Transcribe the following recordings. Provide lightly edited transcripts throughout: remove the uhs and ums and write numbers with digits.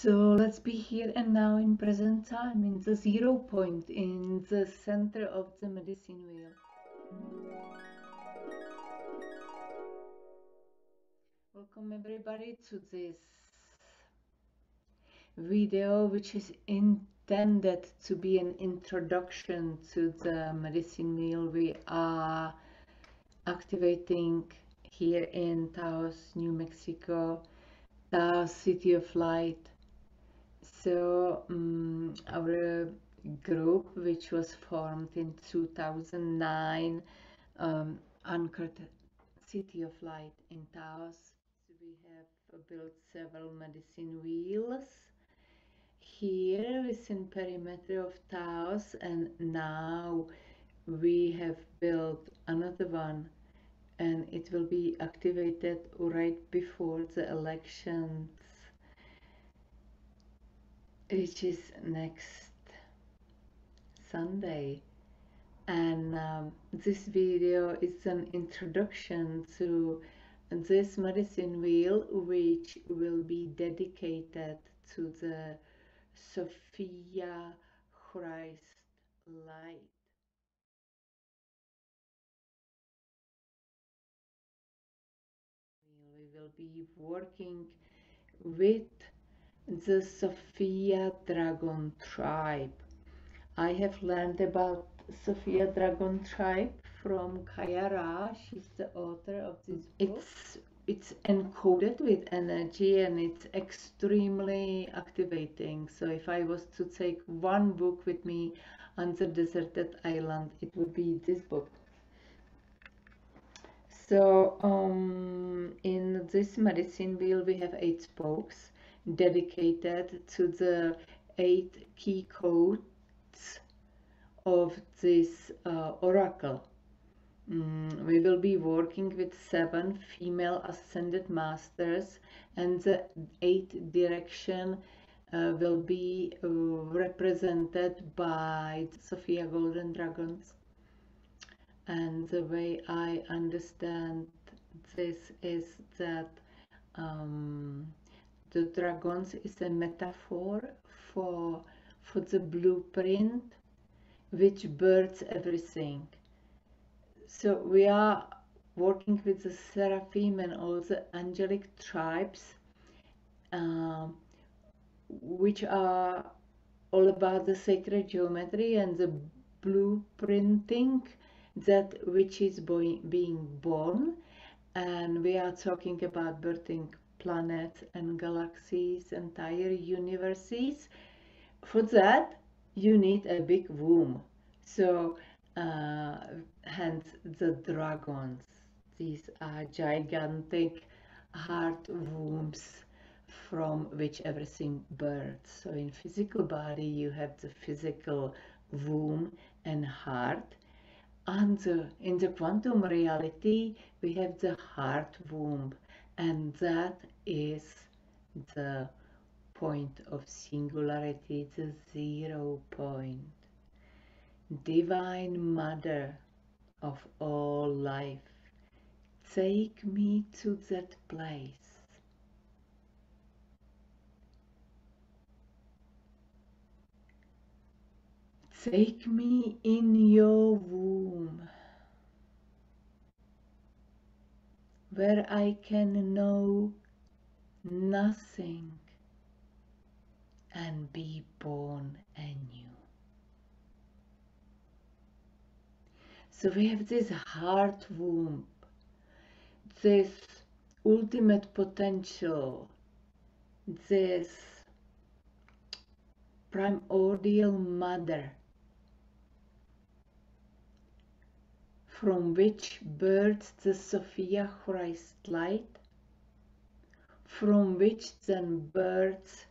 So let's be here and now in present time, in the 0 point, in the center of the medicine wheel. Welcome everybody to this video, which is intended to be an introduction to the medicine wheel we are activating here in Taos, New Mexico, Taos City of Light. So our group, which was formed in 2009, anchored City of Light in Taos. So we have built several medicine wheels here within perimeter of Taos, and now we have built another one, and it will be activated right before the elections, which is next Sunday. And this video is an introduction to this medicine wheel, which will be dedicated to the Sophia Christ Light. We will be working with the Sophia Dragon Tribe. I have learned about Sophia Dragon Tribe from Kaia Ra. She's the author of this book. It's encoded with energy and it's extremely activating. So if I was to take one book with me on the deserted island, it would be this book. So in this medicine wheel we have 8 spokes dedicated to the 8 key codes of this oracle. We will be working with 7 female ascended masters, and the 8 direction will be represented by the Sophia Golden Dragons. And the way I understand this is that the dragons is a metaphor for the blueprint which births everything. So we are working with the seraphim and all the angelic tribes, which are all about the sacred geometry and the blueprinting that which is being born. And we are talking about birthing planets and galaxies, entire universes. For that you need a big womb. So hence the dragons. These are gigantic heart wombs from which everything births. So in physical body you have the physical womb and heart, and in the quantum reality we have the heart womb, and that is the point of singularity, the 0 point. Divine Mother of all life, take me to that place. Take me in your womb, where I can know nothing and be born anew. So we have this heart womb, this ultimate potential, this primordial mother, from which births the Sophia Christ Light, from which then births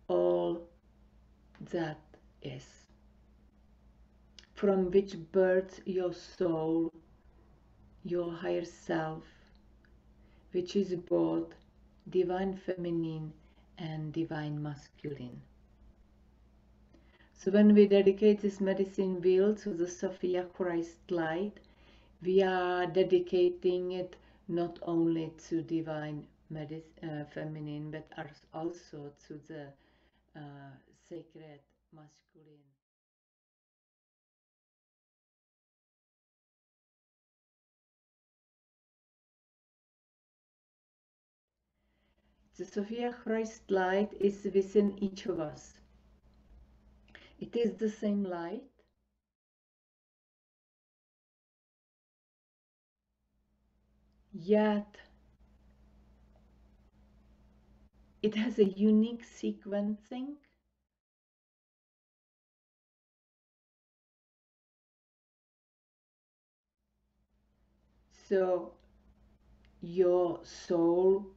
all that is, from which births your soul, your higher self, which is both divine feminine and divine masculine. So when we dedicate this medicine wheel to the Sophia Christ Light, we are dedicating it not only to divine feminine, but also to the sacred masculine. The Sophia Christ Light is within each of us. It is the same light, yet it has a unique sequencing. So your soul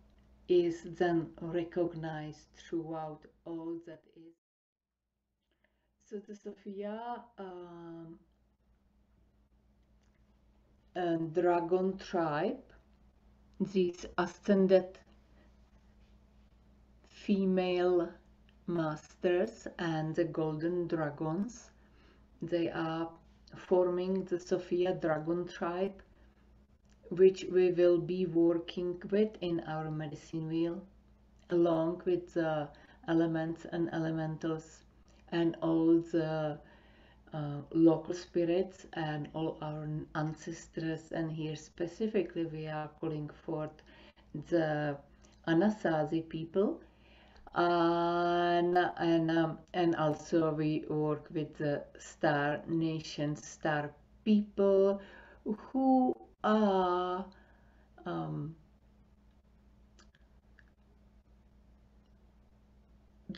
is then recognized throughout all that is. So the Sophia Dragon Tribe, these ascended female masters and the golden dragons, they are forming the Sophia Dragon Tribe, which we will be working with in our medicine wheel, along with the elements and elementals and all the local spirits and all our ancestors. And here specifically we are calling forth the Anasazi people, and also we work with the star nations, star people who are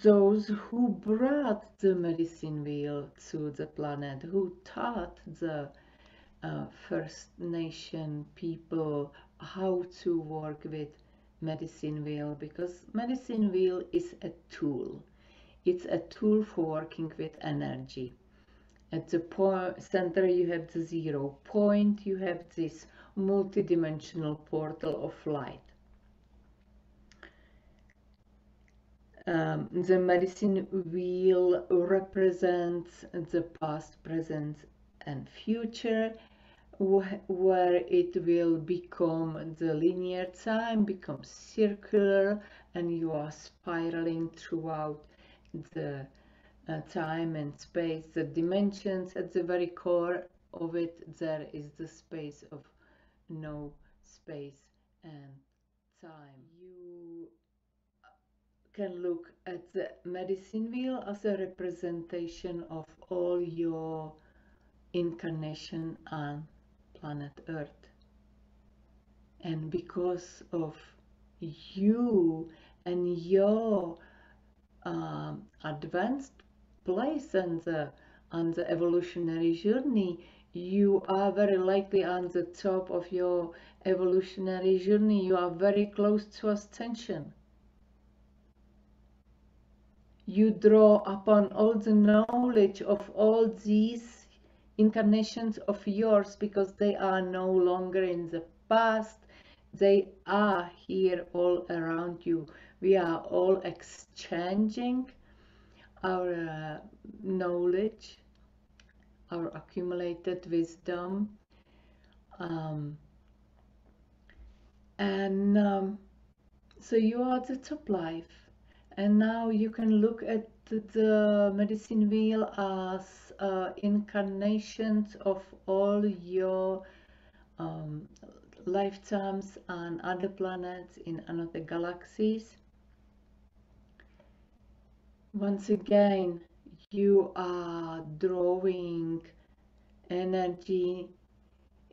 those who brought the medicine wheel to the planet, who taught the First Nation people how to work with medicine wheel, because medicine wheel is a tool. It's a tool for working with energy. At the center you have the 0 point, you have this multidimensional portal of light. The medicine wheel represents the past, present, and future, where it will become the linear time, becomes circular, and you are spiraling throughout the time and space, the dimensions. At the very core of it, there is the space of no space and time. You can look at the medicine wheel as a representation of all your incarnation on planet Earth. And because of you and your advanced place on the evolutionary journey, you are very likely on the top of your evolutionary journey. You are very close to ascension. You draw upon all the knowledge of all these incarnations of yours, because they are no longer in the past. They are here all around you. We are all exchanging our knowledge, our accumulated wisdom, so you are the top life. And now you can look at the medicine wheel as incarnations of all your lifetimes on other planets, in other galaxies. Once again, you are drawing energy,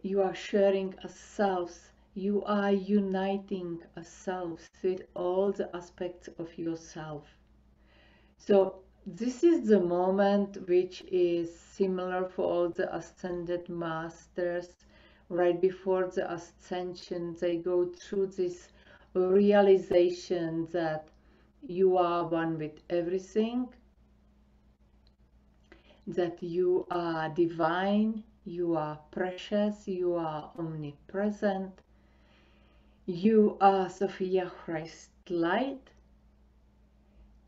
you are sharing a self, you are uniting a self with all the aspects of yourself. So this is the moment which is similar for all the ascended masters. Right before the ascension, they go through this realization that you are one with everything, that you are divine, you are precious, you are omnipresent, you are Sophia Christ Light,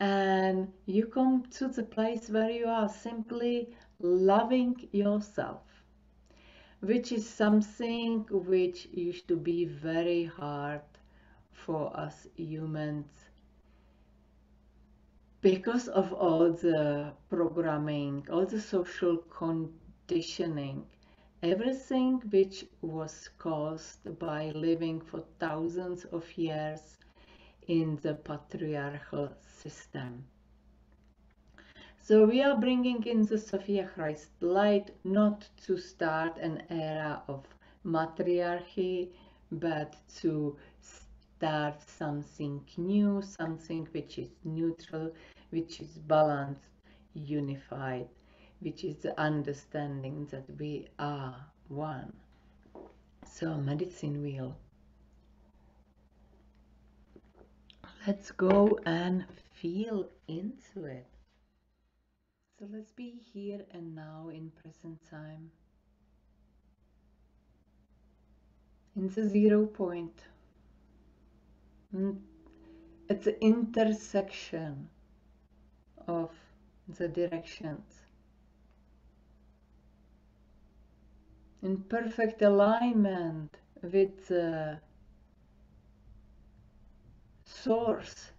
and you come to the place where you are simply loving yourself, which is something which used to be very hard for us humans because of all the programming, all the social conditioning, everything which was caused by living for thousands of years in the patriarchal system. So we are bringing in the Sophia Christ Light not to start an era of matriarchy, but to start something new, something which is neutral, which is balanced, unified, which is the understanding that we are one. So medicine wheel. Let's go and feel into it. So let's be here and now in present time, in the 0 point, at the intersection of the directions, in perfect alignment with the source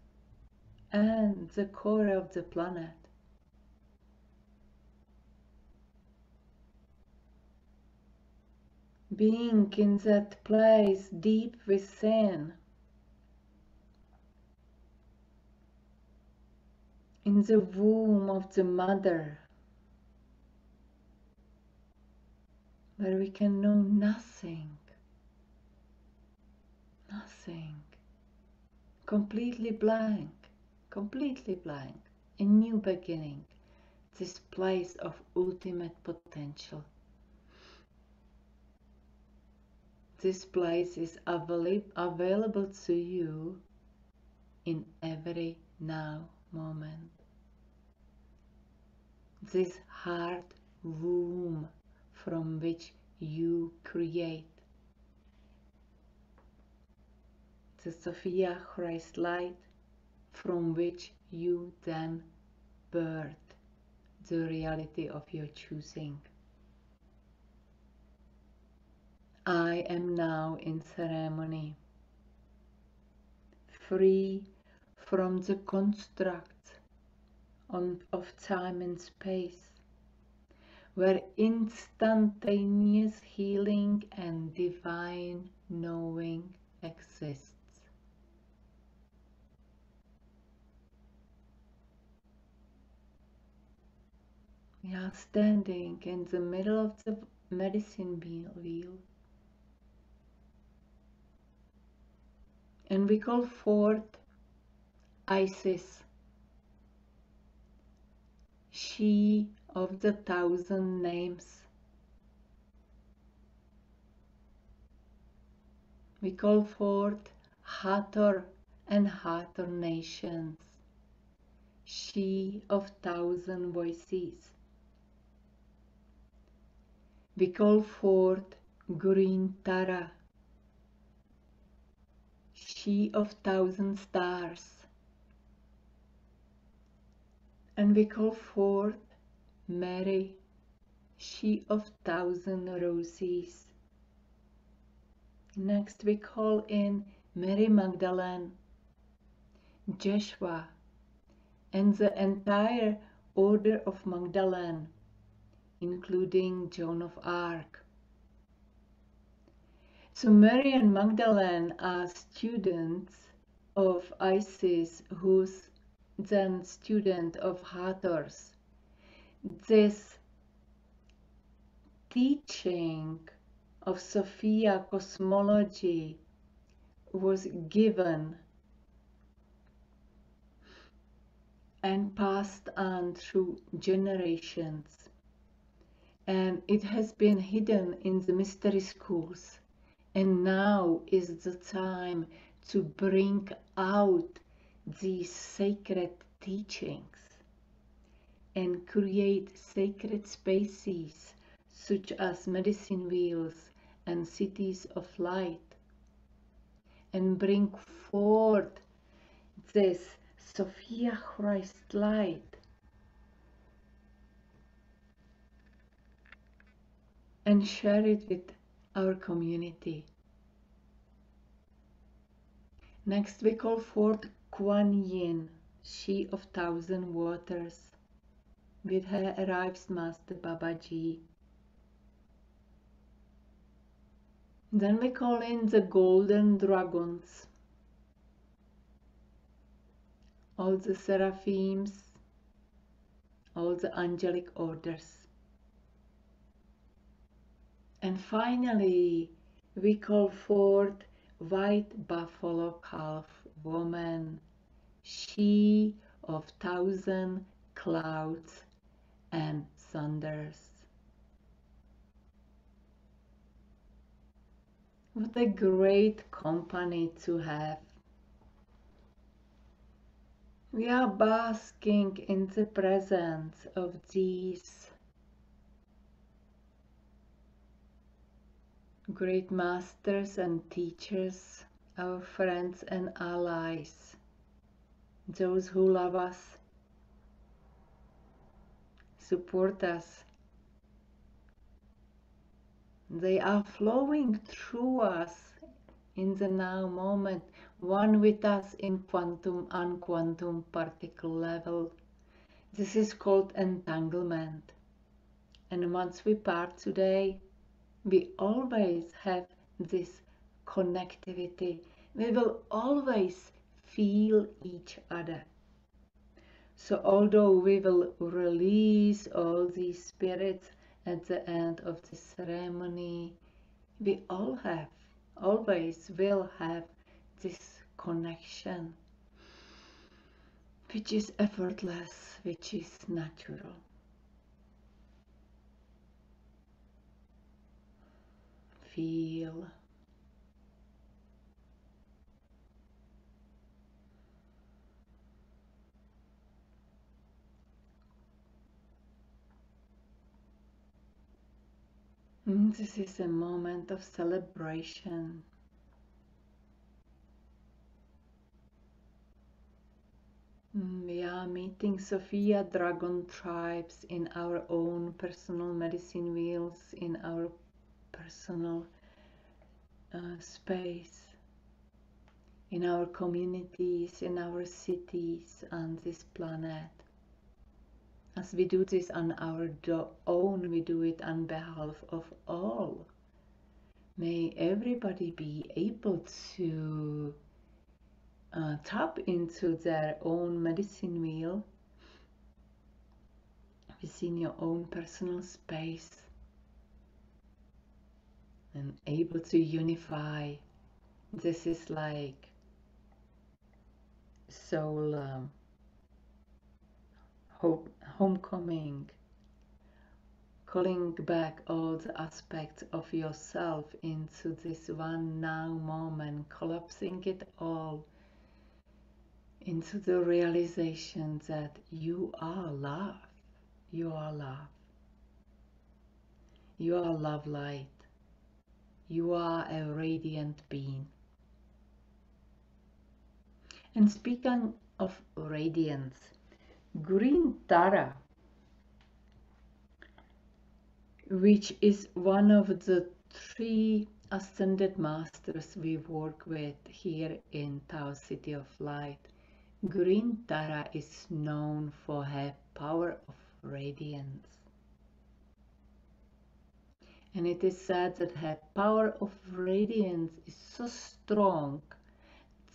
and the core of the planet. Being in that place deep within, in the womb of the mother, where we can know nothing, completely blank, a new beginning, this place of ultimate potential. This place is available to you in every now moment. This heart womb from which you create. The Sophia Christ Light from which you then birth the reality of your choosing. I am now in ceremony, free from the constructs of time and space, where instantaneous healing and divine knowing exists. We are standing in the middle of the medicine wheel, and we call forth Isis, she of the 1,000 names. We call forth Hathor and Hathor nations, she of 1,000 voices. We call forth Green Tara, she of 1,000 stars. And we call forth Mary, she of 1,000 roses. Next we call in Mary Magdalene, Joshua, and the entire order of Magdalene, including Joan of Arc. So Mary and Magdalene are students of Isis, who's then student of Hathor's. This teaching of Sophia cosmology was given and passed on through generations, and it has been hidden in the mystery schools, and now is the time to bring out these sacred teachings and create sacred spaces such as medicine wheels and cities of light, and bring forth this Sophia Christ Light and share it with our community. Next we call forth Kuan Yin, she of 1,000 waters. With her arrives Master Babaji. Then we call in the golden dragons, all the seraphims, all the angelic orders. And finally, we call forth white buffalo calf woman, she of 1,000 clouds and thunders. What a great company to have. We are basking in the presence of these great masters and teachers, our friends and allies, those who love us, support us. They are flowing through us in the now moment, one with us in quantum and quantum particle level. This is called entanglement. And once we part today, we always have this connectivity. We will always feel each other. So although we will release all these spirits at the end of the ceremony, we always will have this connection, which is effortless, which is natural. Feel. This is a moment of celebration. We are meeting Sophia Dragon Tribes in our own personal medicine wheels, in our personal space, in our communities, in our cities, on this planet. As we do this on our own, we do it on behalf of all. May everybody be able to tap into their own medicine wheel within your own personal space and able to unify. This is like soul homecoming, calling back all the aspects of yourself into this one now moment, collapsing it all into the realization that you are love. You are love. You are love light. You are a radiant being. And speaking of radiance, green Tara, which is one of the 3 ascended masters we work with here in Taos City of Light. Green Tara is known for her power of radiance. And it is said that her power of radiance is so strong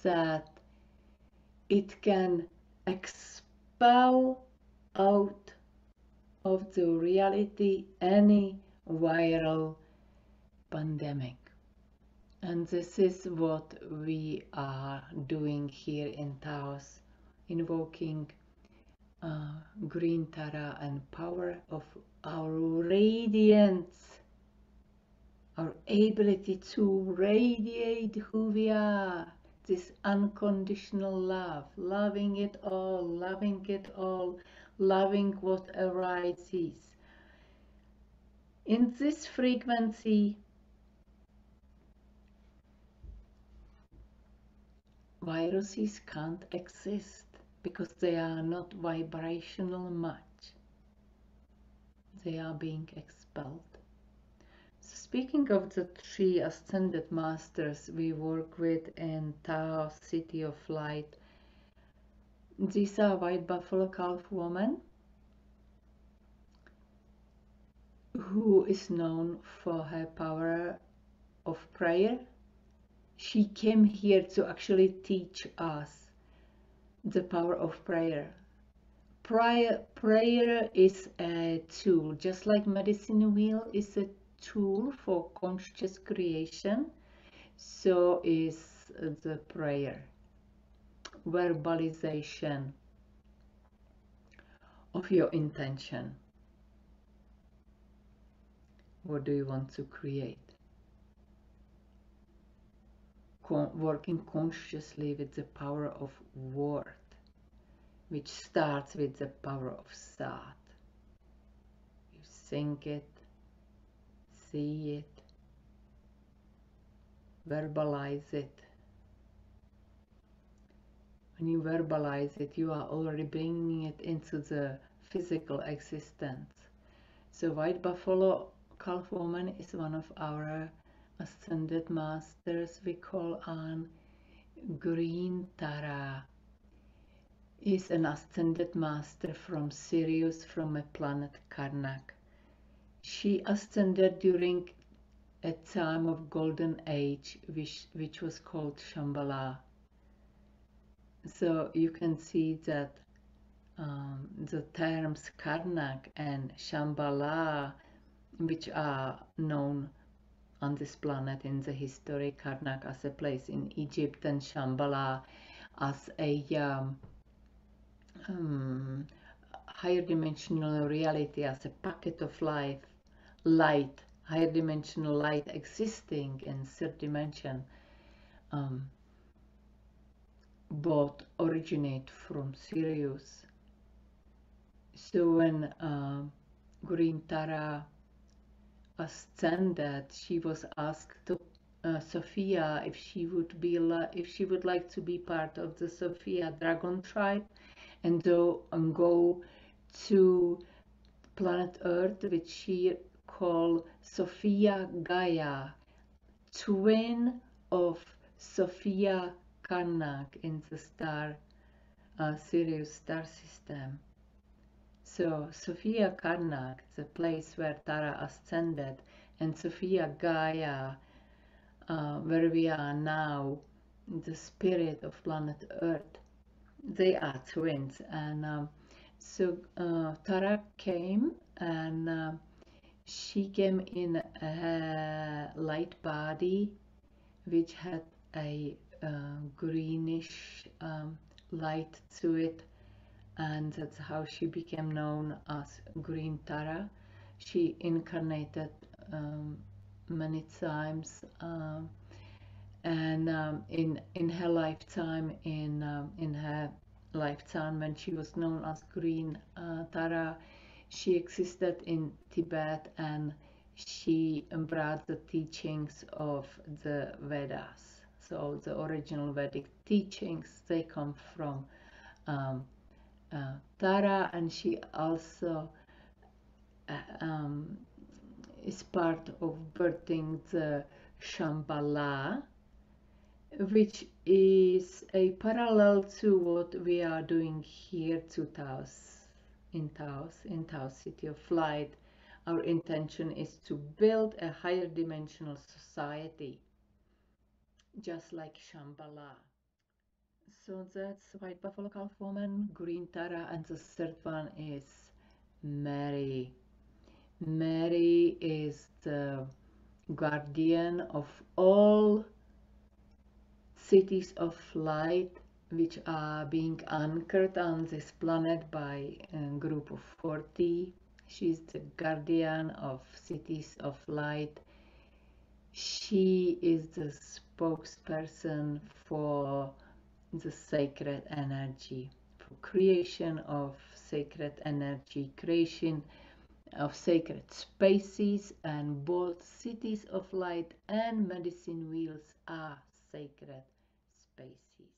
that it can expel out of the reality any viral pandemic. And this is what we are doing here in Taos, invoking green Tara and power of our radiance, our ability to radiate who we are, this unconditional love, loving it all, loving what arises. In this frequency, viruses can't exist because they are not vibrational much. They are being expelled. So speaking of the three ascended masters we work with in Taos City of Light, these are white buffalo calf woman who is known for her power of prayer. She came here to actually teach us the power of prayer. Prayer is a tool, just like medicine wheel is a tool for conscious creation, so is the prayer. Verbalization of your intention. What do you want to create? Working consciously with the power of word, which starts with the power of thought. You think it, see it, verbalize it. When you verbalize it, you are already bringing it into the physical existence. So white buffalo calf woman is one of our ascended masters. We call on Green Tara. Is an ascended master from Sirius, from a planet Karnak. She ascended during a time of golden age, which was called Shambhala. So you can see that the terms Karnak and Shambhala, which are known on this planet in the history, Karnak as a place in Egypt and Shambhala as a higher dimensional reality, as a packet of light, higher dimensional light existing in third dimension, both originate from Sirius. So when Green Tara ascended, she was asked to Sophia if she would like to be part of the Sophia Dragon Tribe and go to planet Earth, which she called Sophia Gaia, twin of Sophia Karnak in the Sirius star system. So Sophia Karnak, the place where Tara ascended, and Sophia Gaia, where we are now, the spirit of planet Earth, they are twins. And so Tara came, and she came in a light body which had a greenish light to it, and that's how she became known as Green Tara. She incarnated many times, and in her lifetime, in her lifetime when she was known as Green Tara, she existed in Tibet, and she brought the teachings of the Vedas. So the original Vedic teachings, they come from Tara, and she also is part of birthing the Shambhala, which is a parallel to what we are doing here to in Taos City of Light. Our intention is to build a higher dimensional society, just like Shambhala. So that's White Buffalo Calf Woman, Green Tara, and the third one is Mary. Mary is the guardian of all cities of light which are being anchored on this planet by a group of 40. She's the guardian of cities of light. She is the spokesperson for the sacred energy, for creation of sacred energy, creation of sacred spaces, and both cities of light and medicine wheels are sacred spaces.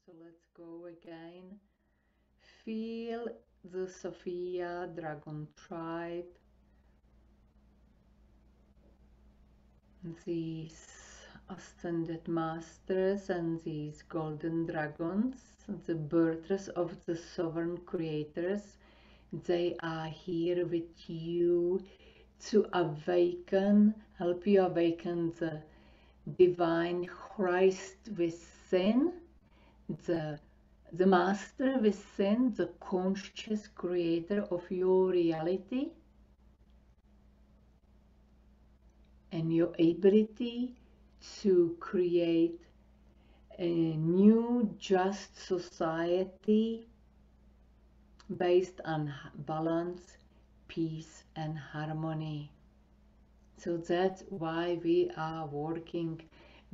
So let's go again. Feel the Sophia Dragon Tribe. these ascended masters and these golden dragons, the birthers of the sovereign creators, they are here with you to awaken, help you awaken the divine Christ within, the master within, the conscious creator of your reality, and your ability to create a new just society based on balance, peace, and harmony. So that's why we are working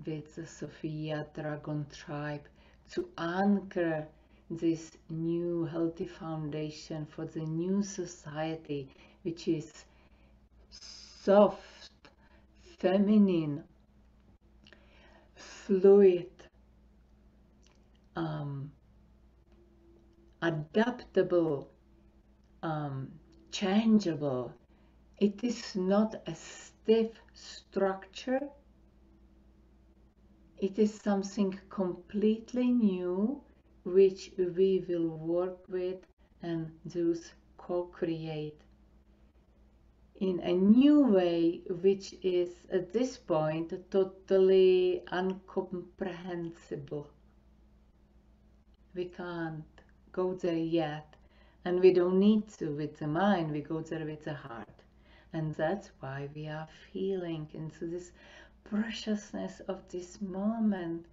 with the Sophia Dragon Tribe to anchor this new healthy foundation for the new society, which is soft, feminine, fluid, adaptable, changeable. It is not a stiff structure. It is something completely new which we will work with and thus co-create in a new way, which is at this point totally incomprehensible. We can't go there yet, and we don't need to with the mind. We go there with the heart, and that's why we are feeling into this preciousness of this moment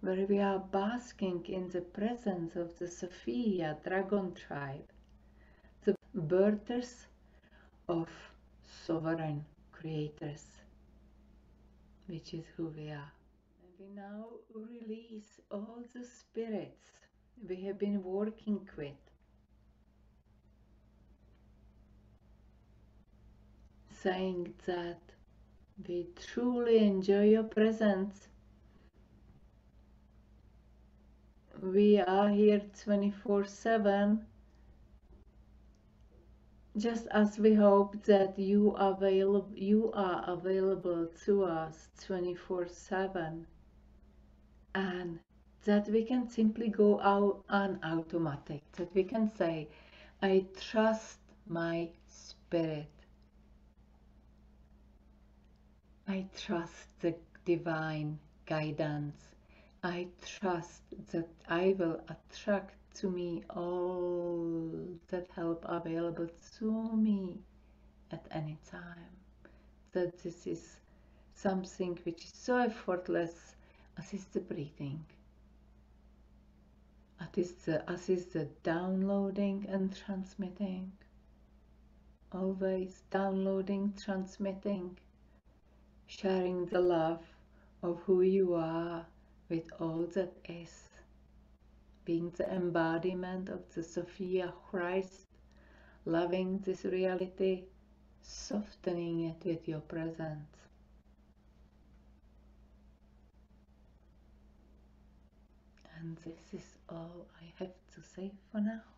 where we are basking in the presence of the Sophia Dragon Tribe, the birthers of sovereign creators, which is who we are. And we now release all the spirits we have been working with, saying that we truly enjoy your presence. We are here 24/7, just as we hope that you are available to us 24/7, and that we can simply go out on automatic, that we can say, I trust my spirit. I trust the divine guidance. I trust that I will attract to me all that help available to me at any time. That this is something which is so effortless as is the breathing, as is the downloading and transmitting. Always downloading, transmitting, sharing the love of who you are with all that is, being the embodiment of the Sophia Christ, loving this reality, softening it with your presence. And this is all I have to say for now.